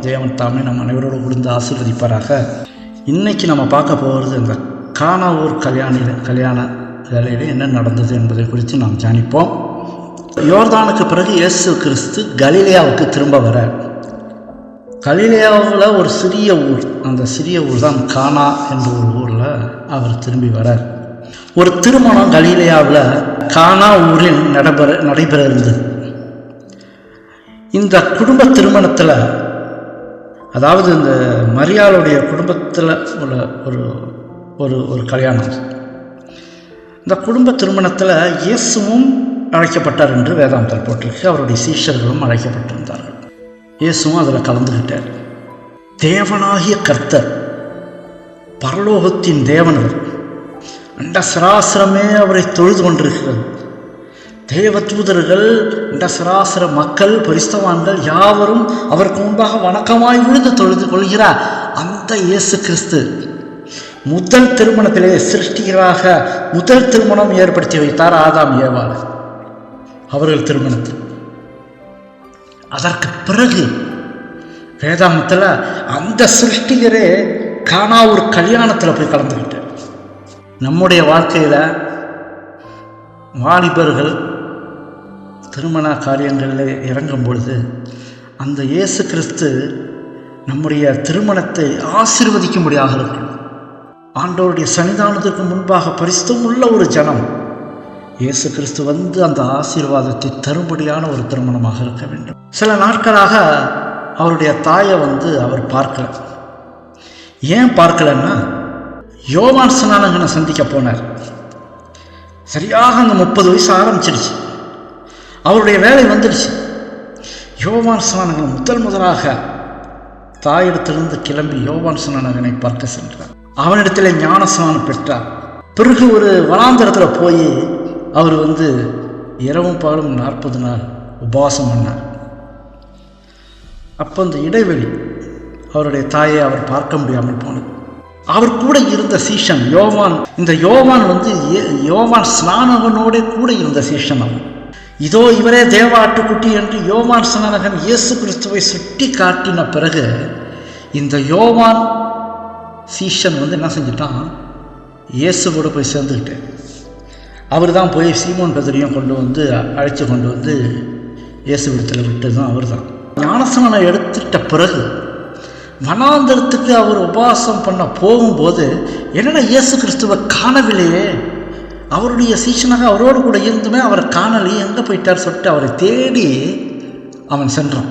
தேவன் தாமே நம் அனைவரோடு விழுந்து ஆசீர்வதிப்பாராக. இன்னைக்கு நம்ம பார்க்க போகிறது இந்த கானா ஊர் கல்யாண வேலையில் என்ன நடந்தது என்பதை குறித்து நாம் தியானிப்போம். யோர்தானுக்கு பிறகு இயேசு கிறிஸ்து கலிலேயாவுக்கு திரும்ப வர, கலிலேயாவில் ஒரு சிறிய ஊர், அந்த சிறிய ஊர் தான் கானா என்ற ஒரு ஊரில் அவர் திரும்பி வரார். ஒரு திருமணம் கலிலேயாவில் கானா ஊரில் நடைபெற இருந்தது. இந்த குடும்ப திருமணத்தில், அதாவது இந்த மரியாளுடைய குடும்பத்தில் உள்ள ஒரு கல்யாணம். இந்த குடும்ப திருமணத்தில் இயேசுவும் அழைக்கப்பட்டார் என்று வேதாந்தத்தில் போட்டிருக்கு. அவருடைய சீஷர்களும் அழைக்கப்பட்டிருந்தார்கள். இயேசுவும் அதில் கலந்துக்கிட்டார். தேவனாகிய கர்த்தர், பரலோகத்தின் தேவனர், அண்ட சராசரமே அவரை தொழுது கொண்டிருக்கிறது. தேவ தூதர்கள், அண்ட சராசர மக்கள், பரிசுத்தவான்கள் யாவரும் அவருக்கு முன்பாக வணக்கமாய் விழுந்து தொழுது கொள்கிறார். அந்த இயேசு கிறிஸ்து முதல் திருமணத்திலே சிருஷ்டிகராக முதல் திருமணம் ஏற்படுத்தி வைத்தார் ஆதாம் ஏவாள் அவர்கள் திருமணத்தில். அதற்கு பிறகு வேதாந்தத்தில் அந்த சிருஷ்டிகரே கானா ஒரு கல்யாணத்தில் போய் கலந்துக்கிட்டார். நம்முடைய வாழ்க்கையில் வாலிபர்கள் திருமண காரியங்களில் இறங்கும் பொழுது அந்த இயேசு கிறிஸ்து நம்முடைய திருமணத்தை ஆசீர்வதிக்கும்படியாக இருக்கும். ஆண்டவருடைய சன்னிதானத்திற்கு முன்பாக பரிசுத்தம் உள்ள ஒரு ஜனம் இயேசு கிறிஸ்து வந்து அந்த ஆசீர்வாதத்தை தரும்படியான ஒரு திருமணமாக இருக்க வேண்டும். சில நாட்களாக அவருடைய தாயை அவர் பார்க்கல. ஏன் பார்க்கலன்னா, யோவான் ஸ்நானகனை சந்திக்க போனார். சரியாக அந்த 30 வயசு ஆரம்பிச்சிடுச்சு. அவருடைய வேலை வந்துடுச்சு. யோவான் ஸ்நானகன் முதலாக தாயிடத்திலிருந்து கிளம்பி யோவான் ஸ்நானகனை பார்க்க சென்றார். அவனிடத்தில் ஞான ஸ்நானம் பெற்றார். பிறகு ஒரு வனாந்தரத்தில் போய் அவர் இரவும் பகலும் 40 நாள் உபவாசம் பண்ணார். அப்போ அந்த இடைவெளி அவருடைய தாயை அவர் பார்க்க முடியாமல் போனது. அவர் கூட இருந்த சீஷன் யோவான், இந்த யோவான் யோவான் ஸ்நானகனோட கூட இருந்த சீஷன் அவன். இதோ இவரே தேவ ஆட்டுக்குட்டி என்று யோவான் ஸ்நானகன் இயேசு கிறிஸ்துவை சுட்டி காட்டின பிறகு இந்த யோவான் சீஷன் என்ன செஞ்சிட்டான், இயேசுவோட போய் சேர்ந்துக்கிட்டேன். அவர் தான் போய் சீமோன் பேதுருவையும் அழைச்சி கொண்டு இயேசு விடத்தில் விட்டது தான் அவர் தான். ஞானஸ்நானம் எடுத்துட்ட பிறகு வனாந்தரத்துக்கு அவர் உபவாசம் பண்ண போகும்போது என்னென்ன இயேசு கிறிஸ்துவை காணவில்லையே, அவருடைய சீஷனாக அவரோடு கூட இருந்துமே அவரை காணலையே, எங்கே போயிட்டார் சொல்லிட்டு அவரை தேடி அவன் சென்றான்.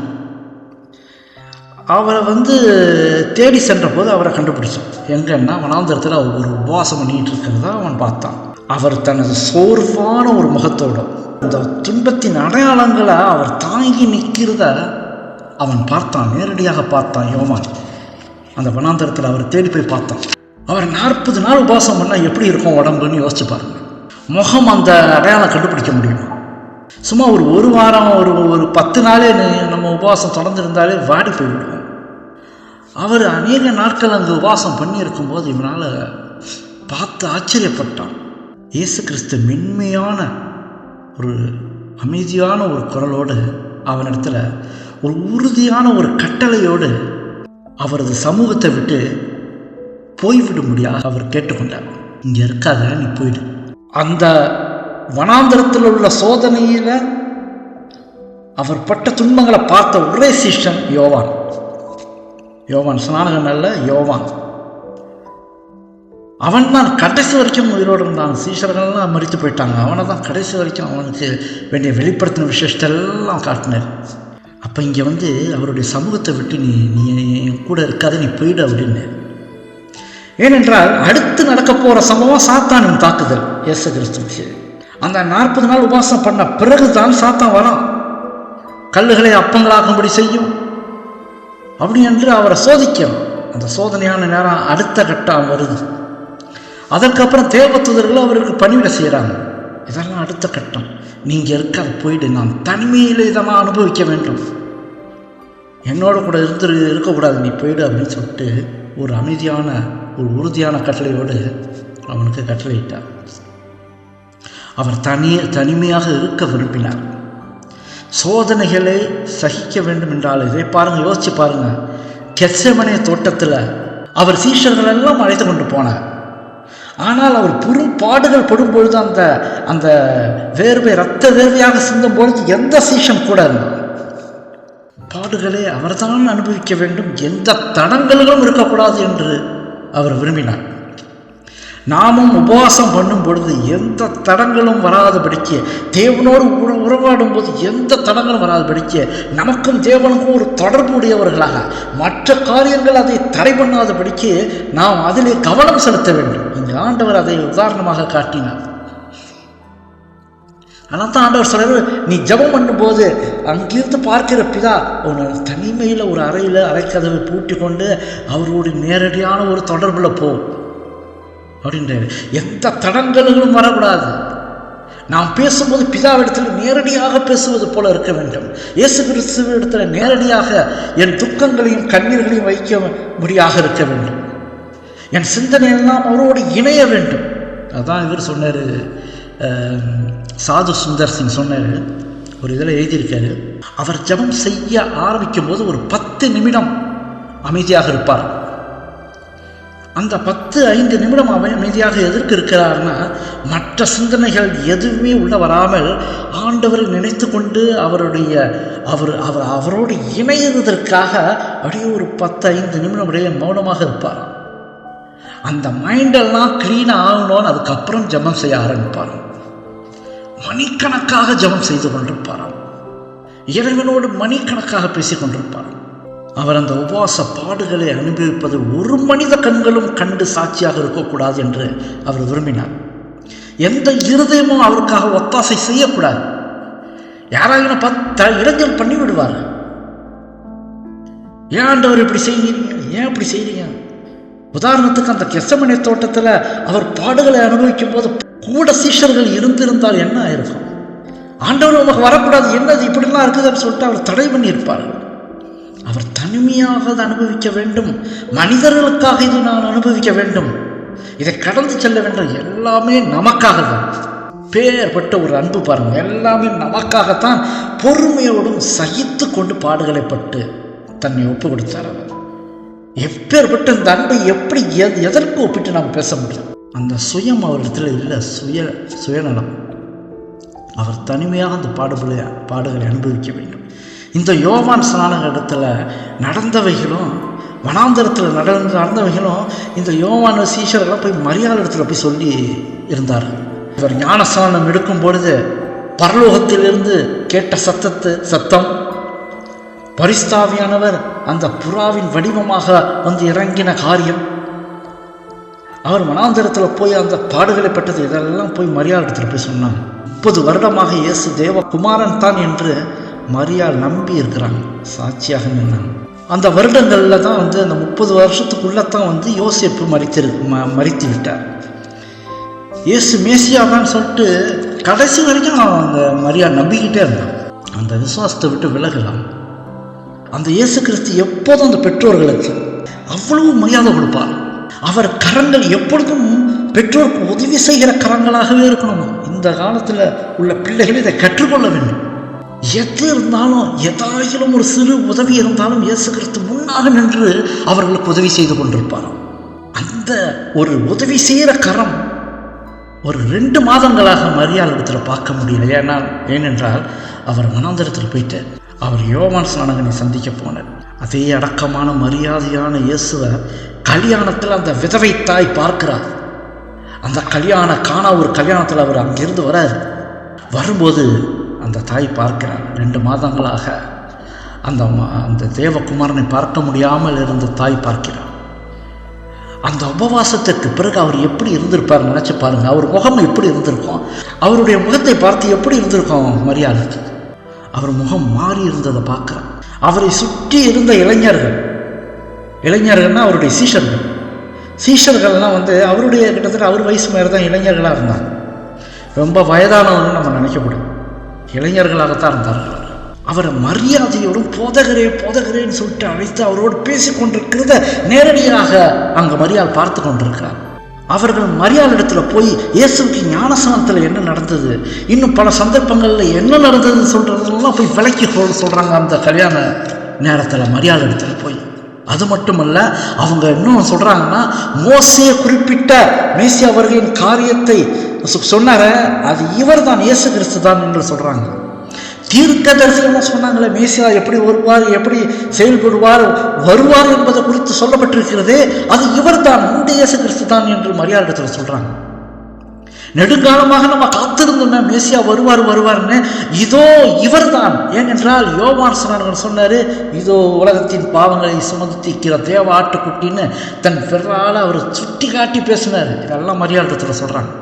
அவரை தேடி சென்ற போது அவரை கண்டுபிடிச்சான். எங்கன்னா வனாந்தரத்தில் அவர் ஒரு உபவாசம் பண்ணிகிட்டு இருக்கிறதா அவன் பார்த்தான். அவர் தனது சோர்வான ஒரு முகத்தோடு அந்த துன்பத்தின் அடையாளங்களை அவர் தாங்கி நிற்கிறத அவன் பார்த்தான். நேரடியாக பார்த்தான். யோவான் அந்த வனாந்தரத்தில் அவர் தேடி போய் பார்த்தான். அவர் 40 நாள் உபவாசம் பண்ணால் எப்படி இருக்கும் உடம்புன்னு யோசிச்சு பாருங்க. முகம் அந்த அடையாளம் கண்டுபிடிக்க முடியுமா? சும்மா ஒரு வாரம் ஒரு 10 நாளே நம்ம உபவாசம் தொடர்ந்துருந்தாலே வாடி போய்விடுவோம். அவர் அநேக நாட்கள் அங்கு உபவாசம் பண்ணி இருக்கும்போது இவனால் பார்த்து ஆச்சரியப்பட்டான். இயேசு கிறிஸ்து மென்மையான ஒரு அமைதியான ஒரு குரலோடு அவனிடத்தில் ஒரு உறுதியான ஒரு கட்டளையோடு அவரது சமூகத்தை விட்டு போய்விடும்படியாக அவர் கேட்டுக்கொண்டார். இங்கே இருக்காத, நீ போயிடு. அந்த வனாந்தரத்தில் உள்ள சோதனையில் அவர் பட்ட துன்பங்களை பார்த்த ஒரே சீஷன் யோவான். யோவான் ஸ்நானகன் அல்ல, யோவான். அவன் தான் கடைசி வரைக்கும் உயிரோடு இருந்தான். சீஷர்கள்லாம் மரித்து போயிட்டாங்க. அவனை தான் கடைசி வரைக்கும் அவனுக்கு வேண்டிய வெளிப்படுத்தின விசேஷத்தெல்லாம் காட்டினார். அப்போ இங்கே அவருடைய சமூகத்தை விட்டு நீ கூட இருக்காத, நீ போயிடு அப்படின்னு. ஏனென்றால் அடுத்து நடக்க போகிற சம்பவம் சாத்தானின் தாக்குதல் இயேசு கிறிஸ்துவுக்கு. அந்த 40 நாள் உபவாசம் பண்ண பிறகுதான் சாத்தான் வரான். கல்லுகளை அப்பங்களாக்கும்படி செய்யும் அப்படி என்று அவரை சோதிக்கும். அந்த சோதனையான நேரம் அடுத்த கட்டம் வருது. அதற்கப்புறம் தேவதூதர்கள் அவருக்கு பணிவிட செய்கிறாங்க. இதெல்லாம் அடுத்த கட்டம். நீங்கள் இருக்காது, போயிடு, நான் தனிமையில் இதெல்லாம் அனுபவிக்க வேண்டும், என்னோட கூட இருக்கக்கூடாது, நீ போயிடு அப்படின்னு சொல்லிட்டு ஒரு அமைதியான ஒரு உறுதியான கட்டளையோடு அவனுக்கு கட்டளையிட்டார். அவர் தனிமையாக இருக்க விரும்பினார். சோதனைகளை சகிக்க வேண்டும் என்றால் இதை பாருங்கள், யோசிச்சு பாருங்கள். கெத்செமனே தோட்டத்தில் அவர் சீஷர்கள் எல்லாம் அழைத்து கொண்டு போனார். ஆனால் அவர் பாடுகள் படும் பொழுது அந்த அந்த வேர்வை இரத்த வேர்வையாக சிந்தும் பொழுது எந்த சீஷன் கூட இருந்தார். பாடுகளை அவர்தான் அனுபவிக்க வேண்டும், எந்த தடங்களும் இருக்கக்கூடாது என்று அவர் விரும்பினார். நாமும் உபவாசம் பண்ணும் பொழுது எந்த தடங்களும் வராதபடிக்கு, தேவனோடு உறவாடும் போது எந்த தடங்களும் வராதபடிக்கு, நமக்கும் தேவனுக்கும் ஒரு தொடர்பு உடையவர்களாக, மற்ற காரியங்கள் அதை தடை பண்ணாதபடிக்கு நாம் அதிலே கவனம் செலுத்த வேண்டும். இங்கு ஆண்டவர் அதை உதாரணமாக காட்டினார். ஆனால் தான் ஆண்டவர் சொல்றாரு, நீ ஜெபம் பண்ணும்போது அங்கிருந்து பார்க்கிற பிதா உன்னை தனிமையில் ஒரு அறைக்கதவை பூட்டி கொண்டு அவரோடு நேரடியான ஒரு தொடர்பில் போ அப்படின்றாரு. எந்த தடங்களும் வரக்கூடாது. நாம் பேசும்போது பிதாவிடத்தில் நேரடியாக பேசுவது போல இருக்க வேண்டும். இயேசு கிறிஸ்துவிடத்தில் நேரடியாக என் துக்கங்களையும் கண்ணீர்களையும் வைக்கும்படியாக இருக்க வேண்டும். என் சிந்தனையெல்லாம் அவரோடு இணைய வேண்டும். அதான் இவர் சொன்னார், சாது சுந்தர் சிங் சொன்னார், ஒரு இதில் எழுதியிருக்காரு, அவர் ஜெபம் செய்ய ஆரம்பிக்கும் போது ஒரு 10 நிமிடம் அமைதியாக இருப்பார். அந்த 10-5 நிமிடம் அமைதியாக எதற்கு இருக்கிறார்னா, மற்ற சிந்தனைகள் எதுவுமே உள்ள வராமல் ஆண்டவரை நினைத்து கொண்டு அவரோடு இணையதற்காக அப்படியே ஒரு 10-5 நிமிடம் அப்படியே மௌனமாக இருப்பார். அந்த மைண்டெல்லாம் க்ளீன் ஆகணும்னு அதுக்கப்புறம் ஜெபம் செய்ய ஆரம்பிப்பார். மணிக்கணக்காக ஜெபம் செய்து கொண்டிருப்பாராம். இறைவனோடு மணிக்கணக்காக பேசிக் கொண்டிருப்பார். அவர் அந்த உபவாச பாடுகளை அனுபவிப்பது ஒரு மனித கண்களும் கண்டு சாட்சியாக இருக்கக்கூடாது என்று அவர் விரும்பினார். எந்த இருதயமும் அவருக்காக ஒத்தாசை செய்யக்கூடாது. யாராவது பார்த்து இடைஞ்சல் பண்ணி விடுவார். ஏன் ஆண்டவர் இப்படி செய்கிறீங்க, ஏன் இப்படி செய்றீங்க? உதாரணத்துக்கு அந்த கெத்செமனே தோட்டத்தில் அவர் பாடுகளை அனுபவிக்கும் போது கூட சீஷர்கள் இருந்திருந்தால் என்ன ஆயிருக்கும்? ஆண்டவர் நமக்கு வரக்கூடாது, என்னது இப்படிலாம் இருக்குதுன்னு சொல்லிட்டு அவர் தடை பண்ணியிருப்பார்கள். அவர் தனிமையாக அதை அனுபவிக்க வேண்டும். மனிதர்களுக்காக இது நான் அனுபவிக்க வேண்டும், இதை கடந்து செல்ல வேண்டும். எல்லாமே நமக்காக தான். பேர்பட்ட ஒரு அன்பு பாருங்க, எல்லாமே நமக்காகத்தான். பொறுமையோடும் சகித்து கொண்டு பாடுகளை பட்டு தன்னை ஒப்பு கொடுத்தார். அவர் எப்பேற்பட்ட இந்த அன்பை எப்படி எதற்கு ஒப்பிட்டு நாம் பேச முடியும்? அந்த சுயம் அவரிடத்தில் இல்லை, சுயநலம். அவர் தனிமையாக அந்த பாடுகளை அனுபவிக்க வேண்டும். இந்த யோவான் ஸ்நானகத்தில் நடந்தவைகளும் வனாந்தரத்தில் நடந்தவைகளும் இந்த யோவான் சீஷரெல்லாம் போய் மரியாதை இடத்துல போய் சொல்லி இருந்தார். இவர் ஞானஸ்நானம் எடுக்கும் பொழுது பரலோகத்திலிருந்து கேட்ட சத்தம், பரிஸ்தாவியானவர் அந்த புறாவின் வடிவமாக வந்து இறங்கின காரியம், அவர் வனாந்தரத்தில் போய் அந்த பாடுகளை பட்டது, இதெல்லாம் போய் மரியாதை இடத்துல போய் சொன்னாங்க. 30 வருடமாக இயேசு தேவகுமாரன் தான் என்று மரியாள் நம்பி இருக்கிறாங்க, சாட்சியாக நின்னாங்க. அந்த வருடங்களில் தான் வந்து அந்த 30 வருஷத்துக்குள்ளே தான் யோசேப்பு மரித்து விட்டார். இயேசு மேசியாதான்னு சொல்லிட்டு கடைசி வரைக்கும் அந்த மரியாள் நம்பிக்கிட்டே இருந்தான். அந்த விசுவாசத்தை விட்டு விலகலாம். அந்த இயேசு கிறிஸ்து எப்போதும் அந்த பெற்றோர்களுக்கு அவ்வளவு மரியாதை கொடுப்பார். அவர் கரங்கள் எப்பொழுதும் பெற்றோருக்கு உதவி செய்கிற கரங்களாகவே இருக்கணும். இந்த காலத்தில் உள்ள பிள்ளைகள் இதை கற்றுக்கொள்ள வேண்டும். எது இருந்தாலும், எதாயிலும் ஒரு சிறு உதவி இருந்தாலும் இயேசு கிறிஸ்து முன்னாக நின்று அவர்களுக்கு உதவி செய்து கொண்டிருப்பார். அந்த ஒரு உதவி செய்கிற கரம் ஒரு 2 மாதங்களாக மரியாள் இடத்துல பார்க்க முடியல. ஏனென்றால் அவர் வனாந்தரத்தில் போயிட்டு அவர் யோவான் ஸ்நானகனை சந்திக்க போனார். அதே அடக்கமான மரியாதையான இயேசுவை கல்யாணத்தில் அந்த விதவை தாய் பார்க்கிறார். அந்த ஒரு கல்யாணத்தில் அவர் அங்கிருந்து வரும்போது அந்த தாய் பார்க்கிறார். 2 மாதங்களாக அந்த தேவகுமாரனை பார்க்க முடியாமல் இருந்த தாய் பார்க்கிறார். அந்த உபவாசத்திற்கு பிறகு அவர் எப்படி இருந்திருப்பார் நினைச்சு பாருங்க. அவர் முகம் எப்படி இருந்திருக்கும், அவருடைய முகத்தை பார்த்து எப்படி இருந்திருக்கும் மரியாளுக்கு. அவர் முகம் மாறி இருந்ததை பார்க்கிறார். அவரை சுற்றி இருந்த இளைஞர்கள்னா அவருடைய சீஷர்கள்லாம் அவருடைய கிட்டத்தட்ட அவர் வயசு மாதிரி தான் இளைஞர்களாக இருந்தாங்க. ரொம்ப வயதானவன்னு நம்ம நினைக்கக்கூடாது, இளைஞர்களாகத்தான் இருந்தார்கள். அவரை மரியாதையோடும் போதகரேன்னு சொல்லிட்டு அழைத்து அவரோடு பேசி கொண்டிருக்கிறத நேரடியாக அங்கே மரியாள் பார்த்து கொண்டிருக்கிறார். அவர்கள் மரியாள் இடத்துல போய் இயேசுக்கு ஞானஸ்நானத்தில் என்ன நடந்தது, இன்னும் பல சந்தர்ப்பங்களில் என்ன நடந்ததுன்னு சொல்கிறதெல்லாம் போய் விளக்கி சொல்கிறாங்க. அந்த கல்யாண நேரத்தில் மரியாள் இடத்துல போய் அது மட்டுமல்ல, அவங்க இன்னும் சொல்றாங்கன்னா, மோசே குறிப்பிட்ட மேசியா அவர்களின் காரியத்தை சொன்னார அது இவர் தான், இயேசு கிறிஸ்து தான் என்று சொல்றாங்க. தீர்க்கதரிசிகள் சொன்னாங்களே, மேசியா எப்படி வருவார், எப்படி செயல்படுவார், வருவார் என்பதை குறித்து சொல்லப்பட்டிருக்கிறதே, அது இவர் தான், இந்த இயேசு கிறிஸ்து தான் என்று மரியாதை சொல்றாங்க. நெடுங்காலமாக நம்ம காத்திருந்தோம் மேசியா வருவார்னு, இதோ இவர் தான். ஏனென்றால் யோவான் சொன்னாரு, இதோ உலகத்தின் பாவங்களை சுமந்திக்கிற தேவ ஆட்டுக்குட்டின்னு தன் பிறால அவர் சுட்டி காட்டி பேசினார். இதெல்லாம் மரியாதை சொல்றாங்க.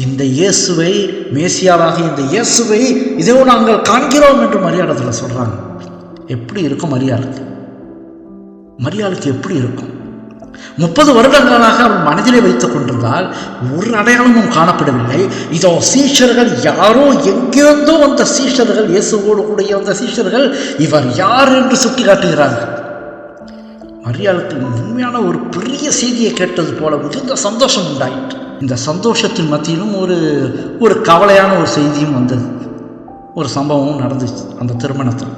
இந்த இயேசுவை, மேசியாவாக இந்த இயேசுவை இதோ நாங்கள் காண்கிறோம் என்று மரியாதை சொல்றாங்க. எப்படி இருக்கும் மரியாளுக்கு எப்படி இருக்கும்? 30 வருடங்களாக அவன் மனதிலே வைத்துக் கொண்டிருந்தால் ஒரு அடையாளமும் காணப்படவில்லை. இதோ சீஷர்கள், யாரோ எங்கிருந்தோ வந்த சீஷர்கள், இயேசுவோடு கூடிய வந்த சீஷர்கள் இவர் யார் என்று சுட்டி காட்டுகிறார்கள். மரியாளுக்கு உண்மையான ஒரு பெரிய செய்தியை கேட்டது போல மிகுந்த சந்தோஷம் உண்டாயிற்று. இந்த சந்தோஷத்தின் மத்தியிலும் ஒரு கவலையான ஒரு செய்தியும் வந்தது. ஒரு சம்பவமும் நடந்துச்சு அந்த திருமணத்தில்.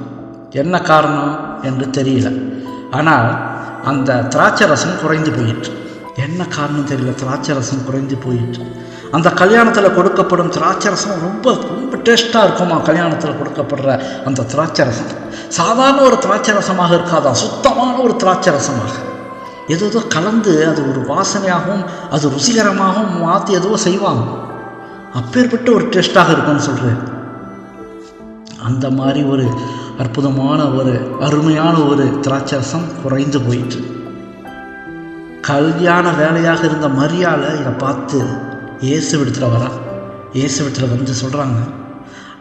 என்ன காரணம் என்று தெரியல. ஆனால் அந்த திராட்சை ரசம் குறைந்து போயிற்று. என்ன காரணம் தெரியல, திராட்சை ரசம் குறைந்து போயிற்று. அந்த கல்யாணத்தில் கொடுக்கப்படும் திராட்சை ரசம் ரொம்ப ரொம்ப டேஸ்ட்டாக இருக்குமா? கல்யாணத்தில் கொடுக்கப்படுற அந்த திராட்சை ரசம் சாதாரண ஒரு திராட்சை ரசமாக இருக்காதா, சுத்தமான ஒரு திராட்சை ரசமாக. ஏதோ கலந்து அது ஒரு வாசனையாகவும் அது ருசிகரமாகவும் மாற்றி ஏதோ செய்வாங்க. அப்பேற்பட்ட ஒரு டேஸ்ட்டாக இருக்கும்னு சொல்கிறேன். அந்த மாதிரி ஒரு அற்புதமான ஒரு அருமையான ஒரு திராட்சை ரசம் குறைந்து போயிற்று. கல்யாண வேலையாக இருந்த மரியாதை இதை பார்த்து இயேசுவிடத்தில் வரா. இயேசுவிடத்தில் வந்து சொல்கிறாங்க,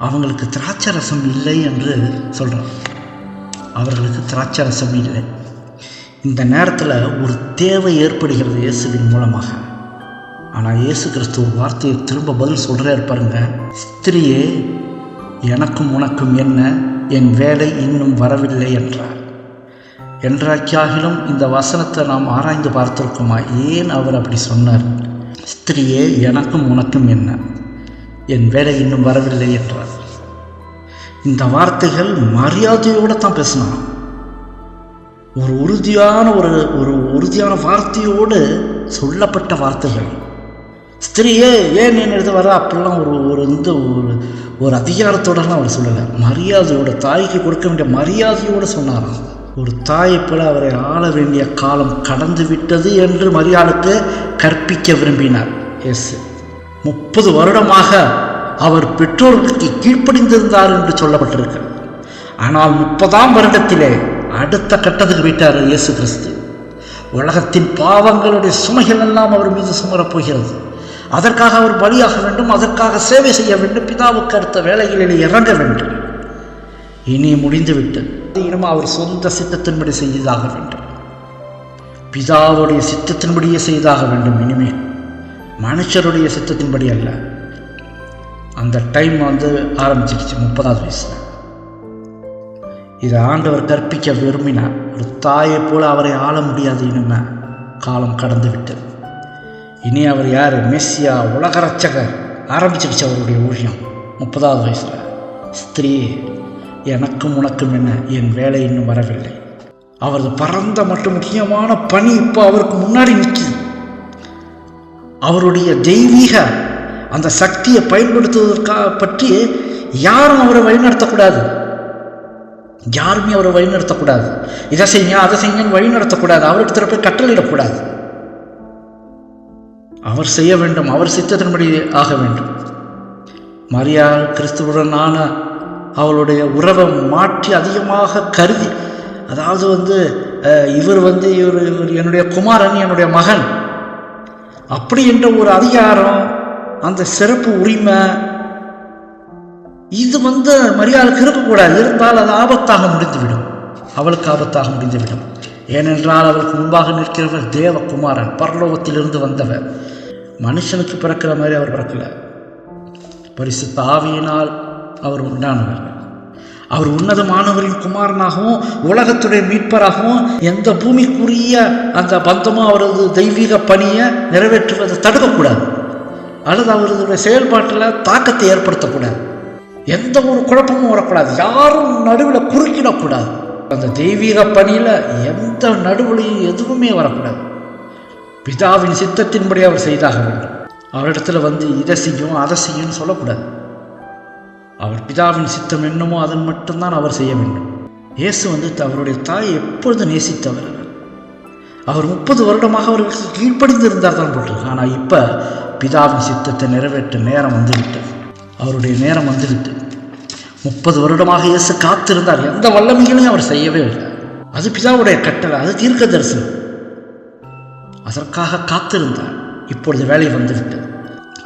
அவங்களுக்கு திராட்சை ரசம் இல்லை என்று சொல்கிறாங்க. அவர்களுக்கு திராட்சை ரசம் இல்லை. இந்த நேரத்தில் ஒரு தேவை ஏற்படுகிறது இயேசுவின் மூலமாக. ஆனால் இயேசு கிறிஸ்து ஒரு வார்த்தையை திரும்ப பதில் சொல்கிறார் பாருங்க. ஸ்திரியே, எனக்கும் உனக்கும் என்ன, என் வேலை இன்னும் வரவில்லை என்றார். என்றாக்கியாகிலும் இந்த வசனத்தை நாம் ஆராய்ந்து பார்த்திருக்கோமா? ஏன் அவர் அப்படி சொன்னார்? ஸ்திரியே, எனக்கும் உனக்கும் என்ன, என் வேலை இன்னும் வரவில்லை என்றார். இந்த வார்த்தைகள் மரியாதையோடு தான் பேசினான். ஒரு உறுதியான வார்த்தையோடு சொல்லப்பட்ட வார்த்தைகள். ஸ்திரியே, ஏன் என் எடுத்து வர அப்படிலாம் ஒரு அதிகாரத்தோடலாம் அவர் சொல்லலை. மரியாதையோட, தாய்க்கு கொடுக்க வேண்டிய மரியாதையோடு சொன்னாராம். ஒரு தாயை போல அவரை ஆள வேண்டிய காலம் கடந்து விட்டது என்று மரியாளுக்கு கற்பிக்க விரும்பினார் இயேசு. 30 வருடமாக அவர் பெற்றோர்களுக்கு கீழ்ப்படிந்திருந்தார் என்று சொல்லப்பட்டிருக்கிறது. ஆனால் 30ஆம் வருடத்திலே அடுத்த கட்டத்துக்கு விட்டார் இயேசு கிறிஸ்து. உலகத்தின் பாவங்களுடைய சுமைகள் எல்லாம் அவர் மீது சுமரப் போகிறது. அதற்காக அவர் பலியாக வேண்டும், அதற்காக சேவை செய்ய வேண்டும், பிதாவுக்கு அடுத்த வேலைகளில் இறங்க வேண்டும். இனி முடிந்துவிட்டது. இனிமே அவர் சொந்த சித்தத்தின்படி செய்தாக வேண்டும், பிதாவுடைய சித்தத்தின்படியே செய்தாக வேண்டும். இனிமேல் மனுஷருடைய சித்தத்தின்படி அல்ல. அந்த டைம் ஆரம்பிச்சிடுச்சு 30வது வயசுல. இதை ஆண்டவர் கற்பிக்க விரும்பினார். ஒரு தாயை போல அவரை ஆள முடியாது. இனிமே காலம் கடந்து விட்டது. இனி அவர் யார்? மெஸ்ஸியா, உலக ரட்சகர். ஆரம்பிச்சிடுச்சு அவருடைய ஊழியம் 30வது வயசுல. ஸ்திரீ, எனக்கும் உனக்கும் என்ன, என் வேலை இன்னும் வரவில்லை. அவரது பரந்த மற்றும் முக்கியமான பணி இப்போ அவருக்கு முன்னாடி நிற்குது. அவருடைய தெய்வீக அந்த சக்தியை பயன்படுத்துவதற்காக பற்றி யாரும் அவரை வழிநடத்தக்கூடாது. யாருமே அவரை வழிநடத்தக்கூடாது. இதை செய்யுங்க, அதை செய்யுங்கன்னு வழிநடத்தக்கூடாது. அவருக்கு போய் கட்டளையிடக்கூடாது. அவர் செய்ய வேண்டும், அவர் சித்தத்தின்படி ஆக வேண்டும். மரியாள் கிறிஸ்துவுடனான அவளுடைய உறவை மாற்றி அதிகமாக கருதி, அதாவது இவர் என்னுடைய குமாரன், என்னுடைய மகன் அப்படி என்ற ஒரு அதிகாரம், அந்த சிறப்பு உரிமை, இது மரியாளுக்கு இருக்கக்கூடாது. இருந்தால் அது ஆபத்தாக முடிந்துவிடும், அவளுக்கு ஆபத்தாக முடிந்துவிடும். ஏனென்றால் அவளுக்கு முன்பாக நிற்கிறவர் தேவகுமாரன், பரலோகத்திலிருந்து வந்தவர். மனுஷனுக்கு பிறக்கிற மாதிரி அவர் பிறக்கல, பரிசுத்த ஆவியினால் அவர் உண்டானவர். அவர் உன்னதமானவரின் குமாரனாகவும் உலகத்துடைய மீட்பராகவும் எந்த பூமிக்குரிய அந்த பந்தமும் அவரது தெய்வீக பணியை நிறைவேற்றுவதை தடுக்கக்கூடாது, அல்லது அவரது செயல்பாட்டில் தாக்கத்தை ஏற்படுத்தக்கூடாது. எந்த ஒரு குழப்பமும் வரக்கூடாது, யாரும் நடுவில் குறுக்கிடக்கூடாது. அந்த தெய்வீக பணியில் எந்த நடுவுலையும் எதுவுமே வரக்கூடாது. பிதாவின் சித்தத்தின்படி அவர் செய்தாக வேண்டும். அவரிடத்துல இதை செய்யும் அதை செய்யும் சொல்லக்கூடாது. அவர் பிதாவின் சித்தம் என்னமோ அதன் மட்டும்தான் அவர் செய்ய வேண்டும். இயேசு அவருடைய தாயை எப்பொழுது நேசித்தவர். அவர் 30 வருடமாக அவர்களுக்கு கீழ்ப்படிந்து இருந்தார் தான் போட்டிருக்கு. ஆனால் இப்போ பிதாவின் சித்தத்தை நிறைவேற்ற நேரம் வந்துவிட்டது. அவருடைய நேரம் வந்துவிட்டு 30 வருடமாக இயேசு காத்திருந்தார். எந்த வல்லமைகளையும் அவர் செய்யவே இல்லை. அது பிதாவுடைய கட்டளை, அது தீர்க்க தரிசனம். அதற்காக காத்திருந்தார். இப்பொழுது வேலை வந்துவிட்டது.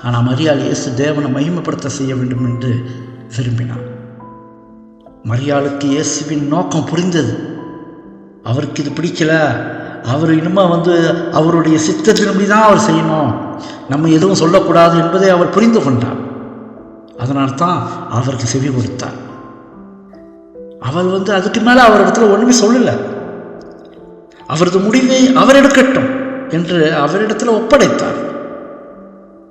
ஆனால் மரியாள் இயேசு தேவனை மகிமைப்படுத்த செய்ய வேண்டும் என்று விரும்பினார். மரியாளுக்கு இயேசுவின் நோக்கம் புரிந்தது. அவருக்கு இது பிடிக்கல. அவர் இனிமே அவருடைய சித்தத்தின்படி தான் அவர் செய்யணும், நம்ம எதுவும் சொல்லக்கூடாது என்பதை அவர் புரிந்து கொண்டார். அதனால்தான் அவருக்கு செவி கொடுத்தார். அவர் அதுக்கு மேலே அவரிடத்துல ஒன்றுமே சொல்லலை. அவரது முடிவை அவர் எடுக்கட்டும் என்று அவரிடத்தில் ஒப்படைத்தார்.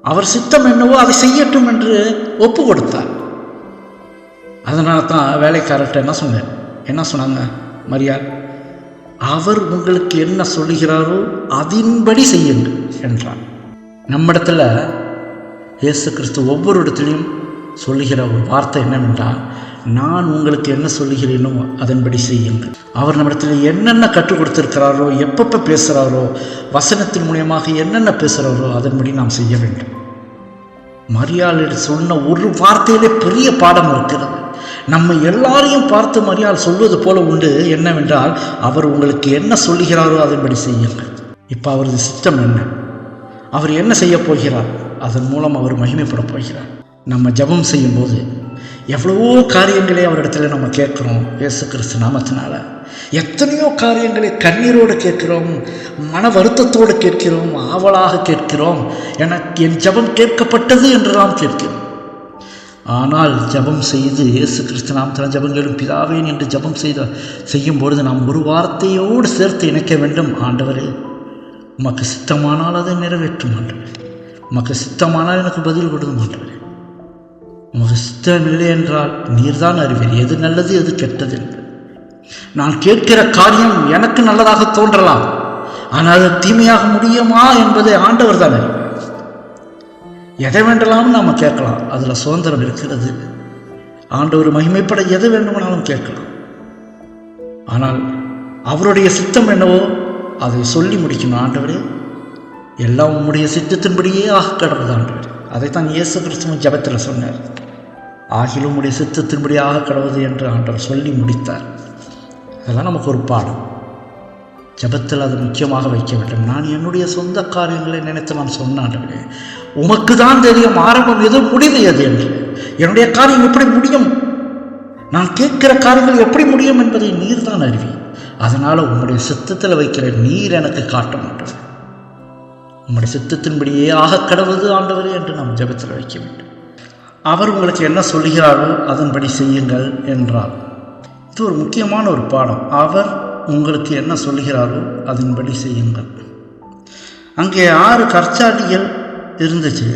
அவர் சித்தம் என்னவோ அதை செய்யட்டும் என்று ஒப்பு கொடுத்தார். அதனால தான் வேலைக்காரர்கிட்ட என்ன சொன்னாங்க மரியாள், அவர் உங்களுக்கு என்ன சொல்லுகிறாரோ அதின்படி செய்யுங்கள் என்றார். நம்மிடத்தில் இயேசு கிறிஸ்து ஒவ்வொரு இடத்துலையும் சொல்லுகிற ஒரு வார்த்தை என்னவென்றால், நான் உங்களுக்கு என்ன சொல்லுகிறேனோ அதன்படி செய்யுங்கள். அவர் நம்மிடத்தில் என்னென்ன கற்றுக் கொடுத்திருக்கிறாரோ, எப்பப்போ பேசுகிறாரோ, வசனத்தின் மூலியமாக என்னென்ன பேசுகிறாரோ அதன்படி நாம் செய்ய வேண்டும். மரியாள் சொன்ன ஒரு வார்த்தையிலே பெரிய பாடம் இருக்கிறது. நம்ம எல்லாரையும் பார்த்து மரியாள் சொல்வது போல உண்டு. என்னவென்றால், அவர் உங்களுக்கு என்ன சொல்லுகிறாரோ அதன்படி செய்யுங்கள். இப்போ அவரது சித்தம் என்ன, அவர் என்ன செய்ய போகிறார், அதன் மூலம் அவர் மகிமைப்பட போகிறார். நம்ம ஜெபம் செய்யும்போது எவ்வளவோ காரியங்களே அவரிடத்துல நம்ம கேட்குறோம். இயேசு கிறிஸ்து நாமத்தினால எத்தனையோ காரியங்களை கண்ணீரோடு கேட்கிறோம், மன வருத்தத்தோடு கேட்கிறோம், ஆவலாக கேட்கிறோம். எனக்கு என் ஜெபம் கேட்கப்பட்டது என்று நாம் கேட்கிறோம். ஆனால் ஜெபம் செய்து இயேசு கிறிஸ்து நாமத்தினால் ஜெபங்களும் பிதாவேன் என்று ஜெபம் செய்யும் பொழுது நாம் ஒரு வார்த்தையோடு சேர்த்து இணைக்க வேண்டும். ஆண்டவரே, உமக்கு சித்தமானால் அதை நிறைவேற்றும் ஆண்டவரே, உமக்கு சித்தமானால் எனக்கு பதில் கொடுக்கும் ஆண்டவரே, உமக்கு சித்தம் இல்லை என்றால் நீர்தான் அறிவீர் எது நல்லது எது கெட்டது என்று. நான் கேட்கிற காரியம் எனக்கு நல்லதாக தோன்றலாம், ஆனால் அது தீமையாக முடியுமா என்பதை ஆண்டவர் தான் அறிவார். எதை வேண்டலாம்னு நாம் கேட்கலாம், அதில் சுதந்திரம் இருக்கிறது. ஆண்டவர் மகிமைப்பட எதை வேண்டுமானாலும் கேட்கலாம். ஆனால் அவருடைய சித்தம் என்னவோ அதை சொல்லி முடிக்கணும். ஆண்டவரே, எல்லாம் உம்முடைய சித்தத்தின்படியே ஆக கடவுள் ஆண்டவர். அதைத்தான் இயேசு கிறிஸ்துவின் ஜெபத்தில் சொன்னார். ஆகிலும் உடைய சித்தத்தின்படி ஆக கடவுது என்று ஆண்டவர் சொல்லி முடித்தார். அதெல்லாம் நமக்கு ஒரு பாடம். ஜெபத்தில் அது முக்கியமாக வைக்க வேண்டும். நான் என்னுடைய சொந்த காரியங்களை நினைத்து நான் சொன்ன ஆண்டவரே, உமக்கு தான் தெரியும் ஆரம்பம் எது முடிவு எது என்று. என்னுடைய காரியம் எப்படி முடியும், நான் கேட்கிற காரியங்கள் எப்படி முடியும் என்பதை நீர் தான் அறிவி. அதனால் உம்முடைய சித்தத்தில் வைக்கிற நீர் எனக்கு காட்ட மாட்டேன். உம்முடைய சித்தத்தின்படியே ஆக கடவுது ஆண்டவரே என்று நாம் ஜெபத்தில் வைக்க வேண்டும். அவர் உங்களுக்கு என்ன சொல்கிறாரோ அதன்படி செய்யுங்கள் என்றார். இது ஒரு முக்கியமான ஒரு பாடம். அவர் உங்களுக்கு என்ன சொல்கிறாரோ அதன்படி செய்யுங்கள். அங்கே 6 கற்சாடிகள் இருந்துச்சு.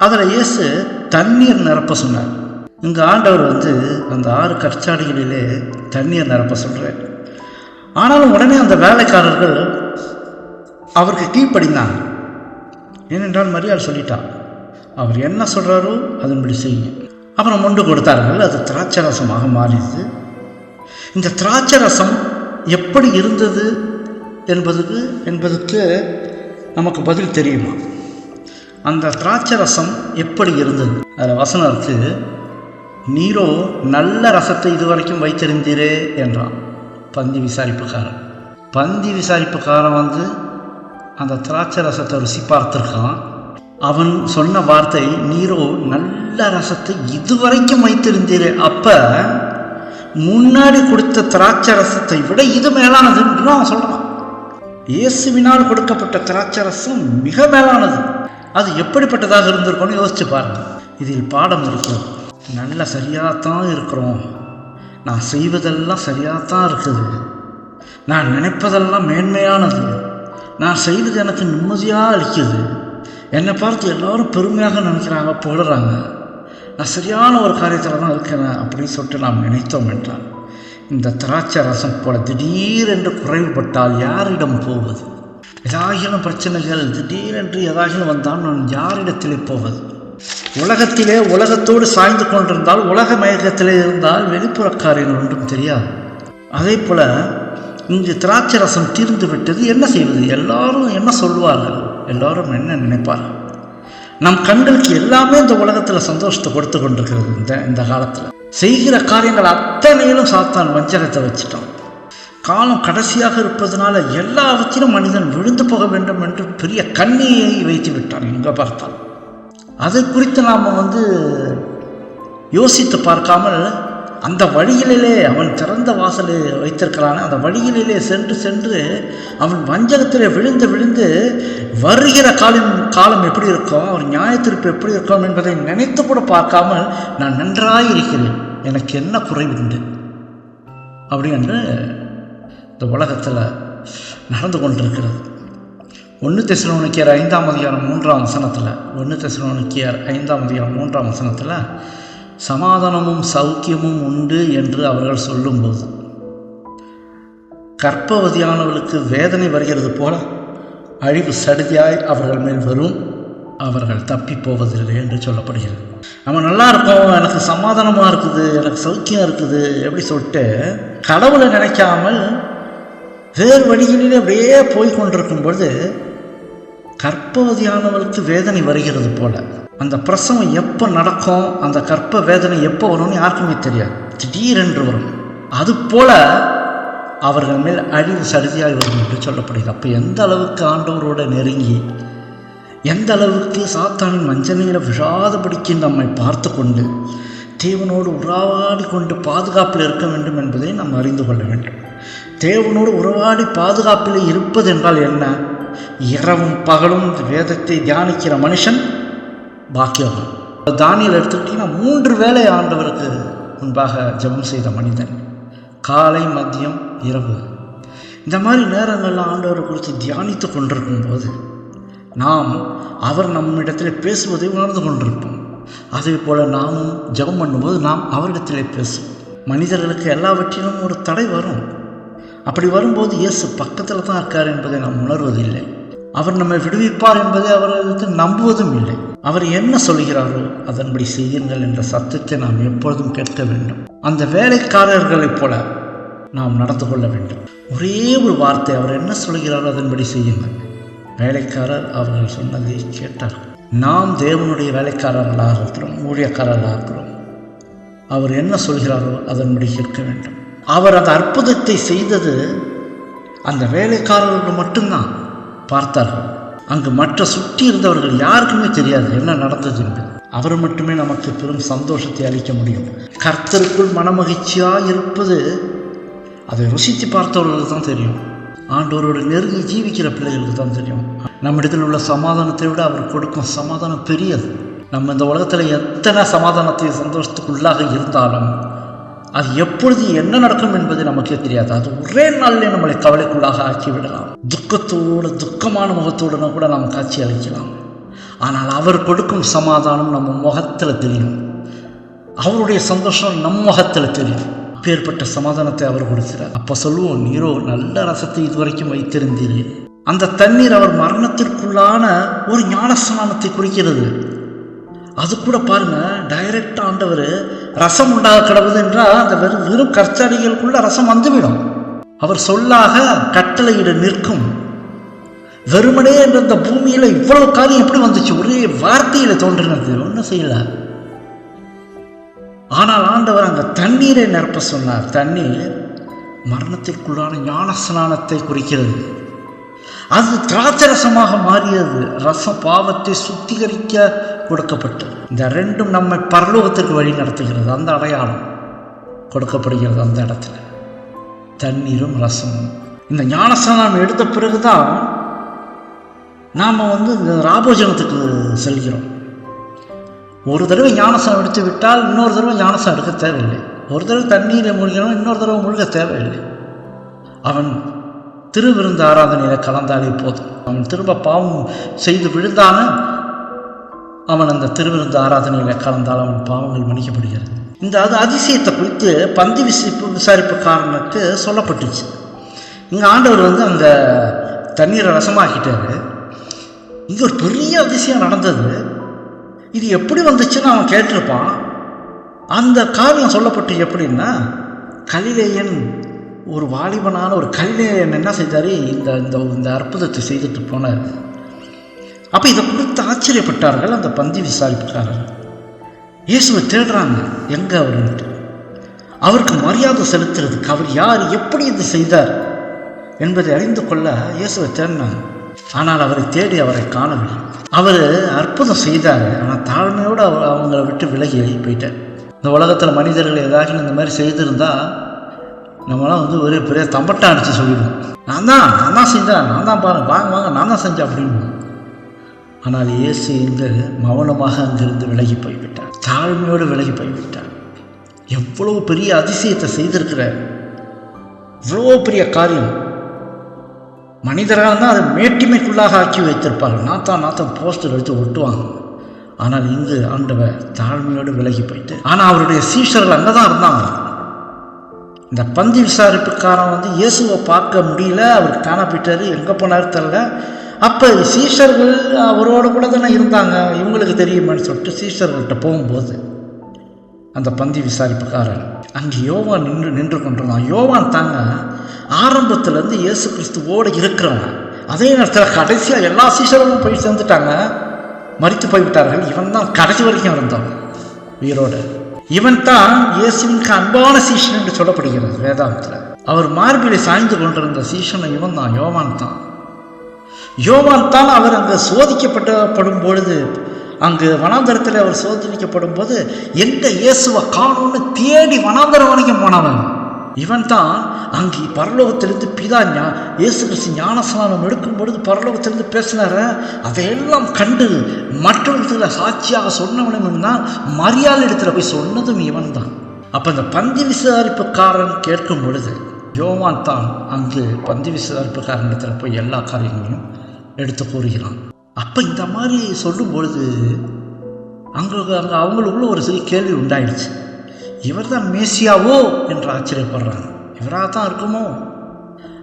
அதில் இயேசு தண்ணீர் நிரப்ப சொன்னார். இங்கே ஆண்டவர் அந்த 6 கற்சாடிகளிலே தண்ணீர் நிரப்ப சொல்கிறார். ஆனாலும் உடனே அந்த வேலைக்காரர்கள் அவருக்கு கீழ்ப்படிந்தாங்க. ஏனென்றால் மரியாள் சொல்லிட்டார், அவர் என்ன சொல்கிறாரோ அதன்படி செய்யும். அப்புறம் மொண்டு கொடுத்தார்கள். அது திராட்சை ரசமாக மாறியது. இந்த திராட்சை ரசம் எப்படி இருந்தது என்பதுக்கு நமக்கு பதில் தெரியுமா? அந்த திராட்சை ரசம் எப்படி இருந்தது? அதில் வசனம் இருக்குது, நீரோ நல்ல ரசத்தை இதுவரைக்கும் வைத்திருந்தீரே என்றான் பந்தி விசாரிப்புக்காரன். பந்தி விசாரிப்புக்காரன் அந்த திராட்சை ரசத்தை ருசி பார்த்துருக்கான். அவன் சொன்ன வார்த்தை, நீரோ நல்ல ரசத்தை இதுவரைக்கும் வைத்திருந்தீரே. அப்போ முன்னாடி கொடுத்த திராட்சை ரசத்தை விட இது மேலானதுன்னு அவன் சொல்லலாம். இயேசுவினால் கொடுக்கப்பட்ட திராட்சை ரசம் மிக மேலானது. அது எப்படிப்பட்டதாக இருந்திருக்கோன்னு யோசிச்சு பாருங்க. இதில் பாடம் இருக்கிறது. நல்ல சரியாகத்தான் இருக்கிறோம், நான் செய்வதெல்லாம் சரியாகத்தான் இருக்குது, நான் நினைப்பதெல்லாம் மேன்மையானது, நான் செய்வது எனக்கு நிம்மதியாக அளிக்குது, என்னை பார்த்து எல்லோரும் பெருமையாக நினைக்கிறாங்க, புகழுறாங்க, நான் சரியான ஒரு காரியத்தில் தான் இருக்கிறேன் அப்படின்னு சொல்லிட்டு நாம் நினைத்தோம் என்றால் இந்த திராட்சை ரசம் போல திடீரென்று குறைவுபட்டால் யாரிடம் போவது? ஏதாகிலும் பிரச்சனைகள் திடீரென்று ஏதாகிலும் வந்தால் நான் யாரிடத்திலே போவது? உலகத்திலே உலகத்தோடு சாய்ந்து கொண்டிருந்தால், உலக மயக்கத்திலே இருந்தால் வெளிப்புற காரியங்கள் ஒன்றும் தெரியாது. அதே போல் இங்கு திராட்சை ரசம் தீர்ந்து விட்டது, என்ன செய்வது? எல்லாரும் என்ன சொல்வார்கள்? எல்லாரும் என்ன நினைப்பார்கள்? நம் கண்களுக்கு எல்லாமே இந்த உலகத்தில் சந்தோஷத்தை கொடுத்து கொண்டிருக்கிறது. இந்த காலத்தில் செய்கிற காரியங்கள் அத்தனையிலும் சாத்தான் வஞ்சகத்தை வச்சுட்டான். காலம் கடைசியாக இருப்பதனால எல்லாவற்றிலும் மனிதன் விழுந்து போக வேண்டும் என்று பெரிய கண்ணியை வைத்து விட்டான். எங்கே பார்த்தால் அதை குறித்து நாம் யோசித்து பார்க்காமல் அந்த வழியிலே அவன் திறந்த வாசலை வைத்திருக்கிறான். அந்த வழியிலே சென்று சென்று அவன் வஞ்சகத்திலே விழுந்து விழுந்து வருகிற காலம் எப்படி இருக்கும், அவன் நியாயத்தீர்ப்பு எப்படி இருக்கும் என்பதை நினைத்து கூட பார்க்காமல் நான் நன்றாய் இருக்கிறேன், எனக்கு என்ன குறைவுண்டு அப்படி என்று இந்த உலகத்தில் நடந்து கொண்டிருக்கிறது. 1 தெசலோனிக்கேயர் 5ஆம் அதிகாரம் 3ஆம் வசனத்தில் 1 தெசலோனிக்கேயர் 5ஆம் அதிகாரம் 3ஆம் வசனத்தில் சமாதானமும் சௌக்கியமும் உண்டு என்று அவர்கள் சொல்லும்போது, கர்ப்பவதியானவர்களுக்கு வேதனை வருகிறது போல அழிவு சடுதியாய் அவர்கள் மேல் வரும், அவர்கள் தப்பி போவதில்லை என்று சொல்லப்படுகிறது. நம்ம நல்லா இருக்கோம், எனக்கு சமாதானமாக இருக்குது, எனக்கு சௌக்கியம் இருக்குது எப்படி சொல்லிட்டு கடவுளை நினைக்காமல் வேறு வழிகளிலே அப்படியே போய் கொண்டிருக்கும் பொழுது கர்ப்பவதியானவளுக்கு வேதனை வருகிறது போல, அந்த பிரசவம் எப்போ நடக்கும், அந்த கர்ப்ப வேதனை எப்போ வரும்னு யாருக்குமே தெரியாது, திடீரென்று வரும். அதுபோல அவர்கள் மேல் அழிவு சடுதியாய் வரும் என்று சொல்லப்படுகிறது. அப்போ எந்த அளவுக்கு ஆண்டவரோடு நெருங்கி, எந்த அளவுக்கு சாத்தானின் வஞ்சனையில் விழாதபடிக்கு நம்மை பார்த்து கொண்டு தேவனோடு உறவாடி கொண்டு பாதுகாப்பில் இருக்க வேண்டும் என்பதை நாம் அறிந்து கொள்ள வேண்டும். தேவனோடு உறவாடி பாதுகாப்பில் இருப்பது என்றால் என்ன? இரவும் பகலும் வேதத்தை தியானிக்கிற மனுஷன் பாக்கியவான். தானியேல் எடுத்துக்கிட்டிங்கன்னா 3 வேளை ஆண்டவருக்கு முன்பாக ஜெபம் செய்த மனிதன், காலை மதியம் இரவு. இந்த மாதிரி நேரங்களில் ஆண்டவரை குறித்து தியானித்து கொண்டிருக்கும் போது நாம் அவர் நம்மிடத்தில் பேசுவதை உணர்ந்து கொண்டிருப்போம். அதே போல் நாமும் ஜெபம் பண்ணும்போது நாம் அவரிடத்திலே பேசுவோம். மனிதர்களுக்கு எல்லாவற்றிலும் ஒரு தடை வரும். அப்படி வரும்போது இயேசு பக்கத்தில் தான் இருக்கார் என்பதை நாம் உணர்வதில்லை. அவர் நம்மை விடுவிப்பார் என்பதை அவர்களுக்கு நம்புவதும் இல்லை. அவர் என்ன சொல்கிறாரோ அதன்படி செய்யுங்கள் என்ற சத்தத்தை நாம் எப்பொழுதும் கேட்க வேண்டும். அந்த வேலைக்காரர்களைப் போல நாம் நடந்து கொள்ள வேண்டும். ஒரே ஒரு வார்த்தை, அவர் என்ன சொல்கிறாரோ அதன்படி செய்யுங்கள். வேலைக்காரர் அவர்கள் சொன்னதை கேட்டார்கள். நாம் தேவனுடைய வேலைக்காரர்களாக இருக்கிறோம், ஊழியக்காரர்களாக இருக்கிறோம். அவர் என்ன சொல்கிறாரோ அதன்படி கேட்க வேண்டும். அவர் அந்த அற்புதத்தை செய்தது அந்த வேலைக்காரர்கள் மட்டும்தான் பார்த்தார்கள். அங்கு மற்ற சுற்றி இருந்தவர்கள் யாருக்குமே தெரியாது என்ன நடந்தது என்பது. அவர் மட்டுமே நமக்கு பெரும் சந்தோஷத்தை அளிக்க முடியும். கர்த்தருக்குள் மனமகிழ்ச்சியாக இருப்பது அதை ருசித்து பார்த்தவர்களுக்கு தான் தெரியும். ஆண்டவரோடு நெருங்கி ஜீவிக்கிற பிள்ளைகளுக்கு தான் தெரியும். நம்மிடத்தில் உள்ள சமாதானத்தை விட அவர் கொடுக்கும் சமாதானம் பெரியது. நம்ம இந்த உலகத்தில் எத்தனை சமாதானத்தை சந்தோஷத்துக்குள்ளாக இருந்தாலும் அது எப்பொழுது என்ன நடக்கும் என்பது நமக்கே தெரியாது. அது ஒரே நாளிலே நம்மளை கவலைக்குள்ளாக ஆக்கிவிடலாம். துக்கமான முகத்தோடு கூட நாம் காட்சி அளிக்கலாம். ஆனால் அவர் கொடுக்கும் சமாதானம் நம்ம முகத்தில் தெரியும். அவருடைய சந்தோஷம் நம் முகத்தில் தெரியும். அப்பேற்பட்ட சமாதானத்தை அவர் கொடுக்கிறார். அப்போ சொல்லுவோம், நீரோ நல்ல ரசத்தை இதுவரைக்கும் வைத்திருந்தீரே. அந்த தண்ணீர் அவர் மரணத்திற்குள்ளான ஒரு ஞானஸ்நானத்தை குறிக்கிறது. அது கூட பாருங்க, டைரக்டா ஆண்டவர் ரசம் உண்டாக கிடவுது என்றால் அந்த வெறும் கற்சாடிகளுக்குள்ள ரசம் வந்துவிடும். அவர் சொல்லாக கட்டளையிட நிற்கும். வெறுமனே என்ற இந்த பூமியில இவ்வளவு காரியம் எப்படி வந்துச்சு? ஒரே வார்த்தையில தோன்றினது, ஒன்றும் செய்யல. ஆனால் ஆண்டவர் அங்க தண்ணீரை நிரப்ப சொன்னார். தண்ணீர் மரணத்திற்குள்ளான ஞான ஸ்நானத்தை குறிக்கிறது. அது திராட்சரசமாக மாறியது. ரசம் பாவத்தை சுத்திகரிக்க கொடுக்கப்பட்டது. இந்த ரெண்டும் நம்மை பரலோகத்திற்கு வழி நடத்துகிறது. அந்த அடையாளம் கொடுக்கப்படுகிறது அந்த இடத்துல, தண்ணீரும் ரசமும். இந்த ஞானஸ்நானம் எடுத்த பிறகுதான் நாம் இந்த ராபோஜனத்துக்கு செல்கிறோம். ஒரு தடவை ஞானஸ்நானம் எடுத்து விட்டால் இன்னொரு தடவை ஞானஸ்நானம் எடுக்க தேவையில்லை. ஒரு தடவை தண்ணீரை மூழ்கணும், இன்னொரு தடவை மூழ்க தேவையில்லை. அவன் திருவிருந்து ஆராதனையில் கலந்தாலே போதும். அவன் திரும்ப பாவம் செய்து விழுந்தான அவன் அந்த திருவிருந்து ஆராதனையில் கலந்தால் அவன் பாவங்கள் மன்னிக்கப்படுகிறது. இந்த அதிசயத்தை குறித்து பந்தி விசாரிப்புக்காரனுக்கு சொல்லப்பட்டுச்சு. இங்கே ஆண்டவர் அங்கே தண்ணீரை ரசமாக்கிட்டாரு. இங்கே ஒரு பெரிய அதிசயம் நடந்தது. இது எப்படி வந்துச்சுன்னு அவன் கேட்டிருப்பான். அந்த காரியம் சொல்லப்பட்டு எப்படின்னா, கலிலேயன், ஒரு வாலிபனான ஒரு கலிலேயன் என்ன செய்தார், இந்த அற்புதத்தை செய்துட்டு போனார். அப்போ இதை குறித்து ஆச்சரியப்பட்டார்கள் அந்த பந்தி விசாரிப்புக்காரர். இயேசுவை தேடுறாங்க, எங்கே அவருன்ட்டு. அவருக்கு மரியாதை செலுத்துறதுக்கு அவர் யார், எப்படி இது செய்தார் என்பதை அறிந்து கொள்ள இயேசுவை தேடினாங்க. ஆனால் அவரை தேடி அவரை காணவில்லை. அவர் அற்புதம் செய்தார், ஆனால் தாழ்மையோடு அவங்கள விட்டு விலகி போயிட்டார். இந்த உலகத்தில் மனிதர்கள் ஏதாச்சும் இந்த மாதிரி செய்திருந்தால் நம்மளாம் ஒரே பெரிய தம்பட்டா அடித்து சொல்லிடுவோம். நான் தான் செஞ்சேன், நான் தான் பாருங்க, வாங்க நான் தான் செஞ்சேன் அப்படின்னு. ஆனால் இயேசு மௌனமாக அங்கிருந்து விலகி போய்விட்டார், தாழ்மையோடு விலகி போய்விட்டார். எவ்வளவு பெரிய அதிசயத்தை செய்திருக்கிறார், இவ்வளோ பெரிய காரியம். மனிதராக தான் அதை மேட்டிமைக்குள்ளாக ஆக்கி வைத்திருப்பார்கள், நாத்தான் போஸ்டர் எடுத்து ஒட்டுவாங்க. ஆனால் இங்கு ஆண்டவர் தாழ்மையோடு விலகி போயிட்டு, ஆனால் அவருடைய சீஷர்கள் அங்கே தான் இருந்தாங்க. இந்த பந்தி விசாரிப்புக்காரன் இயேசுவை பார்க்க முடியல, அவர் காண போயிட்டாரு, எங்கே போனார் தெரியல. அப்போ சீஷர்கள் அவரோட கூட தானே இருந்தாங்க, இவங்களுக்கு தெரியுமான்னு சொல்லிட்டு சீஷர்கள்ட்ட போகும்போது அந்த பந்தி விசாரிப்புக்காரன் அங்கே யோவான் நின்று கொண்டிருந்தான். யோவான் தாங்க ஆரம்பத்துலேருந்து இயேசு கிறிஸ்துவோடு இருக்கிறவங்க. அதே நேரத்தில் கடைசியாக எல்லா சீஷர்களும் போய் சேர்ந்துட்டாங்க, மரித்து போய்விட்டார்கள். இவன் தான் கடைசி வரைக்கும் இருந்தான் உயிரோடு. இவன் தான் இயேசுவிற்கு அன்பான சீஷன் என்று சொல்லப்படுகிறது வேதாந்தத்தில். அவர் மார்பிலை சாய்ந்து கொண்டிருந்த சீஷனை இவன் தான், யோவான் தான் அவர் அங்கே சோதிக்கப்படும் பொழுது, அங்கு வனாந்தரத்தில் அவர் சோதனைக்கப்படும் போது எந்த இயேசுவை காணும்னு தேடி வனாந்தரம் வரைக்கும் போனவன். இவன் தான் அங்கே பரலோகத்திலிருந்து பிதா இயேசு கிறிஸ்து ஞானஸ்நானம் எடுக்கும் பொழுது பரலோகத்திலிருந்து பேசினார, அதையெல்லாம் கண்டு மற்றவர்களை சாட்சியாக சொன்னவனும் தான், மரியாதை இடத்துல போய் சொன்னதும் இவன் தான். அப்போ இந்த பந்தி விசாரிப்புக்காரன் கேட்கும் பொழுது யோவான் தான் அங்கு பந்தி விசாரிப்புக்காரன் இடத்துல போய் எல்லா காரியங்களையும் எடுத்து கூறுகிறான். அப்போ இந்த மாதிரி சொல்லும் பொழுது அங்கே அவங்களுக்குள்ள ஒரு சிறு கேள்வி உண்டாயிடுச்சு. இவர் தான் மேசியாவோ என்று ஆச்சரியப்படுறாங்க. இவராக தான் இருக்குமோ?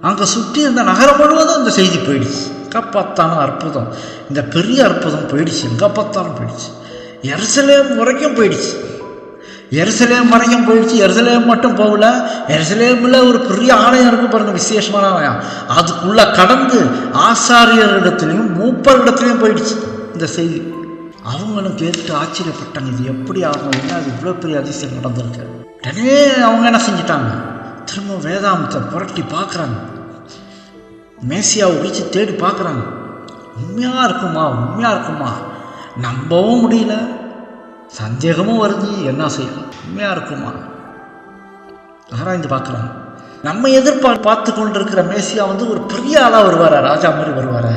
அங்கே சுற்றி இருந்த நகரம் முழுவதும் இந்த செய்தி போயிடுச்சு. எங்கே பார்த்தாலும் அற்புதம், இந்த பெரிய அற்புதம் போயிடுச்சு, எங்கே பார்த்தாலும் போயிடுச்சு. எருசலேம் வரைக்கும் போயிடுச்சு. எருசலேம் மட்டும் போகல, எருசலேமில் ஒரு பெரிய ஆலயம் இருக்கு பாருங்க, விசேஷமான ஆலயம். அதுக்குள்ளே கடந்து ஆசாரியர்களிடத்துலையும் மூப்பர்களிடத்துலையும் போயிடுச்சு இந்த செய்தி. அவங்களும் கேட்டு ஆச்சரியப்பட்டாங்க, இது எப்படி ஆகும், என்ன அது இவ்வளோ பெரிய அதிசயம் நடந்திருக்கு. உடனே அவங்க என்ன செஞ்சிட்டாங்க, திரும்ப வேதாந்தத்தை புரட்டி பார்க்குறாங்க, மேசியாவை ஒழிச்சு தேடி பார்க்குறாங்க. உண்மையாக இருக்குமா, நம்பவும் முடியல, சந்தேகமும் வருது, என்ன செய்யலாம், உண்மையாக இருக்குமா ஆராய்ந்து பார்க்குறாங்க. நம்ம பார்த்து கொண்டிருக்கிற மேசியா ஒரு பெரிய ஆளாக வருவாரா, ராஜா மாதிரி வருவாரா?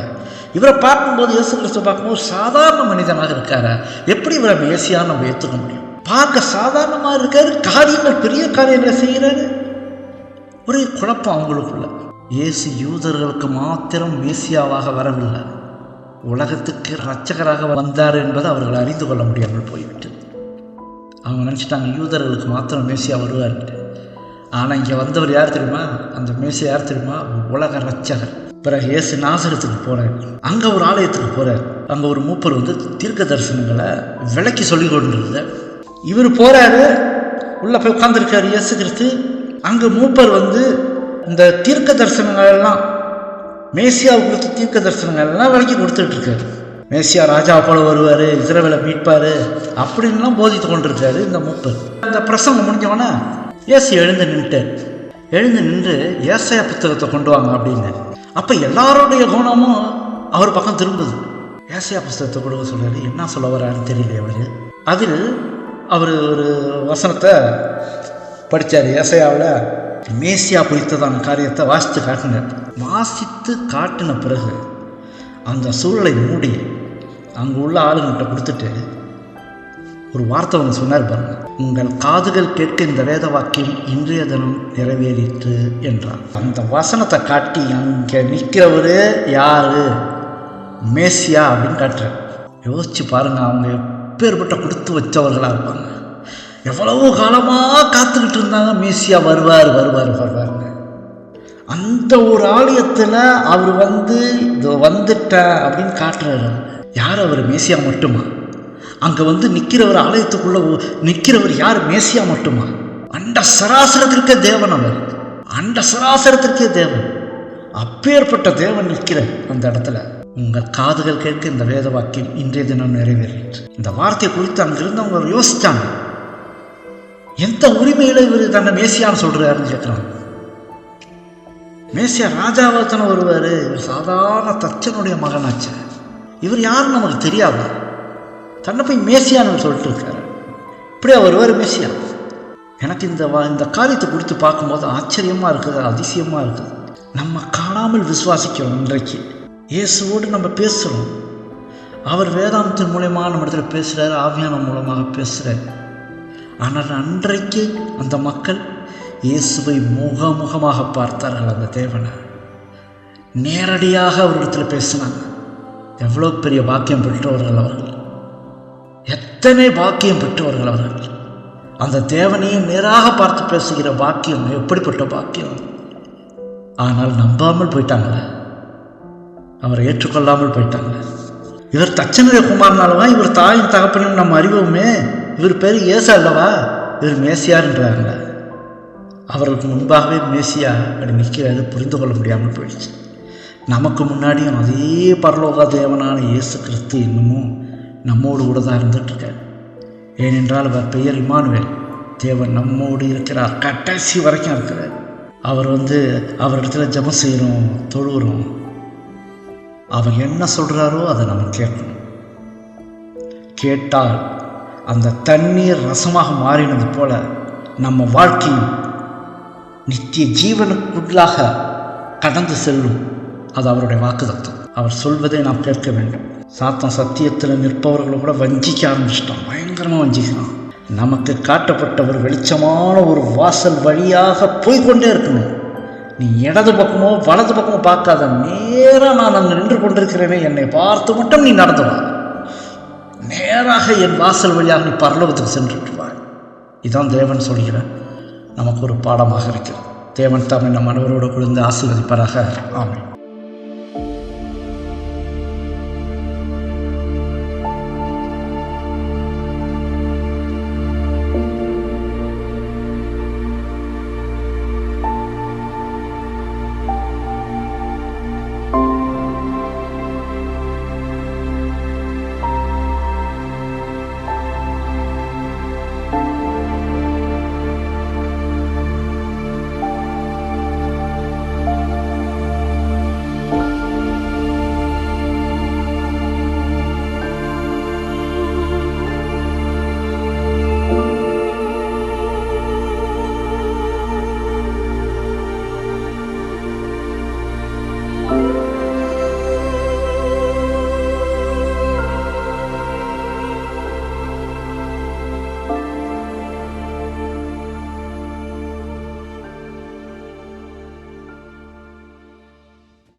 இவரை பார்க்கும்போது இயேசு கிறிஸ்து பார்க்கும்போது சாதாரண மனிதனாக இருக்காரா? எப்படி இவரை மேசியான்னு நம்ம ஏற்றுக்க முடியும்? பார்க்க சாதாரணமாக இருக்காரு, காரியங்கள் பெரிய காரியங்களை செய்கிறாரு. ஒரே குழப்பம் அவங்களுக்குள்ள. இயேசு யூதர்களுக்கு மாத்திரம் மேசியாவாக வரவில்லை, உலகத்துக்கு இரட்சகராக வந்தார் என்பதை அவர்கள் அறிந்து கொள்ள முடியாமல் போய்விட்டது. அவங்க நினச்சிட்டாங்க யூதர்களுக்கு மாத்திரம் மேசியா வருவார். ஆனால் இங்கே வந்தவர் யார் தெரியுமா? அந்த மேசியா யார் தெரியுமா? உலக இரட்சகர். பிறகு இயேசு நாசரத்துக்கு போகிறார். அங்கே ஒரு ஆலயத்துக்கு போகிறார். அங்கே ஒரு மூப்பர் தீர்க்க தரிசனங்களை விளக்கி சொல்லி கொண்டிருந்தார். இவர் போகிறாரு, உள்ளே போய் உட்காந்துருக்காரு இயேசு கிறிஸ்து. அங்கே மூப்பர் இந்த தீர்க்க தரிசனங்கள் எல்லாம், மேசியாவை கொடுத்த தீர்க்க தரிசனங்கள் எல்லாம் விளக்கி கொடுத்துட்டு இருக்காரு. மேசியா ராஜா போல வருவார், இஸ்ரவேலை மீட்பார் அப்படின்லாம் போதித்து கொண்டிருக்காரு இந்த மூப்பர். இந்த பிரசங்கம் முடிஞ்சவொன்னே இயேசு எழுந்து நின்று ஏசாயா புத்தகத்தை கொண்டு வாங்க அப்படின்னு. அப்போ எல்லாருடைய கவனமும் அவர் பக்கம் திரும்புது. ஏசாயா புத்தகத்தை கொடுக்க சொல்றாரு. என்ன சொல்ல வர்றாருன்னு தெரியல அவரு. அதில் அவர் ஒரு வசனத்தை படித்தார். ஏசாயாவில் மேசியா குறித்ததான காரியத்தை வாசித்து காட்டின பிறகு அந்த சூழலை மூடி அங்கே உள்ள ஆளுங்கிட்ட கொடுத்துட்டு ஒரு வார்த்தை சொன்னார் பாருங்க, உங்கள் காதுகள் கேட்க இந்த வேத வாக்கியம் இன்றைய தினம் நிறைவேறிற்று என்றார். அந்த வசனத்தை காட்டி அங்கே நிற்கிறவரு யாரு? மேசியா அப்படின்னு காட்டுறார். யோசிச்சு பாருங்க, அவங்க எப்பேற்பட்ட கொடுத்து வச்சவர்களாக இருப்பாங்க, எவ்வளவு காலமாக காத்துக்கிட்டு இருந்தாங்க, மேசியா வருவார் வருவார் வருவார்னு. அந்த ஒரு ஆலயத்தில் அவர் வந்துட்டேன் அப்படின்னு காட்டுறாரு. யார் அவர்? மேசியா மட்டுமா? அங்கே நிற்கிறவர், ஆலயத்துக்குள்ளே நிற்கிறவர் யார்? மேசியா மட்டுமா? அண்ட சராசரத்திற்கே தேவன் அவர், அண்ட சராசரத்திற்கே தேவன். அப்பேற்பட்ட தேவன் நிற்கிற அந்த இடத்துல உங்கள் காதுகள் கேட்க இந்த வேத வாக்கியம் இன்றைய தினம் நிறைவேறிற்று. இந்த வார்த்தையை குறித்து அங்கிருந்தவங்க யோசித்தாங்க, எந்த உரிமையில இவர் தன்னை மேசியான்னு சொல்றாருன்னு கேட்குறாங்க. மேசியா ராஜாவாத்தனை வருவார், இவர் சாதாரண தச்சனுடைய மகனாச்சு, இவர் யாருன்னு நமக்கு தெரியாது, தன்னை போய் மேசியான்னு சொல்லிட்டு இருக்காரு. இப்படியா வருவார் மேசியா? எனக்கு இந்த காரியத்தை குறித்து பார்க்கும்போது ஆச்சரியமாக இருக்குது, அதிசயமாக இருக்குது. நம்ம காணாமல் விசுவாசிக்கிறோம். இன்றைக்கு இயேசுவோடு நம்ம பேசுகிறோம். அவர் வேதாந்தத்தின் மூலமாக நம்ம இடத்துல பேசுகிறார், ஆவியான மூலமாக பேசுகிறார். ஆனால் அன்றைக்கு அந்த மக்கள் இயேசுவை முகமுகமாக பார்த்தார்கள். அந்த தேவனை நேரடியாக அவரிடத்தில் பேசினாங்க. எவ்வளோ பெரிய பாக்கியம் பெற்றவர்கள் அவர்கள், எத்தனை பாக்கியம் பெற்றவர்கள் அவர்கள். அந்த தேவனையும் நேராக பார்த்து பேசுகிற பாக்கியம் எப்படிப்பட்ட பாக்கியம்! ஆனால் நம்பாமல் போயிட்டாங்க, அவரை ஏற்றுக்கொள்ளாமல் போயிட்டாங்க. இவர் தச்சனுடைய குமாரனாலவா? இவர் தாயின் தகப்பனையும் நம்ம அறிவோமே. இவர் பேர் இயேசு அல்லவா? இவர் மேசியார்ன்றாங்க. அவர்களுக்கு முன்பாகவே மேசியா அப்படி நிற்கிறாரு, புரிந்து கொள்ள முடியாமல் போயிடுச்சு. நமக்கு முன்னாடியும் அதே பரலோக தேவனான இயேசு கிறிஸ்து இன்னமும் நம்மோடு கூட தான் இருந்துகிட்ருக்கார். ஏனென்றால் அவர் பெயர் இம்மானுவேல், தேவன் நம்மோடு இருக்கிறார், கடைசி வரைக்கும் இருக்கிறார். அவர் அவரிடத்துல ஜெபம் செய்கிறோம், தொழுகிறோம். அவர் என்ன சொல்கிறாரோ அதை நம்ம கேட்கணும். கேட்டால் அந்த தண்ணீர் ரசமாக மாறினது போல நம்ம வாழ்க்கையும் நித்திய ஜீவனுக்குள்ளாக கடந்து செல்லும். அது அவருடைய வாக்குத்தத்தம். அவர் சொல்வதை நாம் கேட்க வேண்டும். சாத்தான் சத்தியத்தில் நிற்பவர்களை கூட வஞ்சிக்க ஆரம்பிச்சிட்டான், பயங்கரமாக வஞ்சிக்கிறான். நமக்கு காட்டப்பட்ட ஒரு வெளிச்சமான ஒரு வாசல் வழியாக போய்கொண்டே இருக்கணும். நீ இடது பக்கமோ வலது பக்கமோ பார்க்காத, நேராக நான் அங்கே நின்று கொண்டிருக்கிறேனே, என்னை பார்த்து மட்டும் நீ நடந்து வா, நேராக என் வாசல் வழியாக நீ பரலோகத்துக்கு சென்று வா. இதுதான் தேவன் சொல்கிற நமக்கு ஒரு பாடமாக இருக்கிறது. தேவன் தாமே நம் அனைவரோடு குழுந்து ஆசீர்வதிப்பாராக. ஆமென்.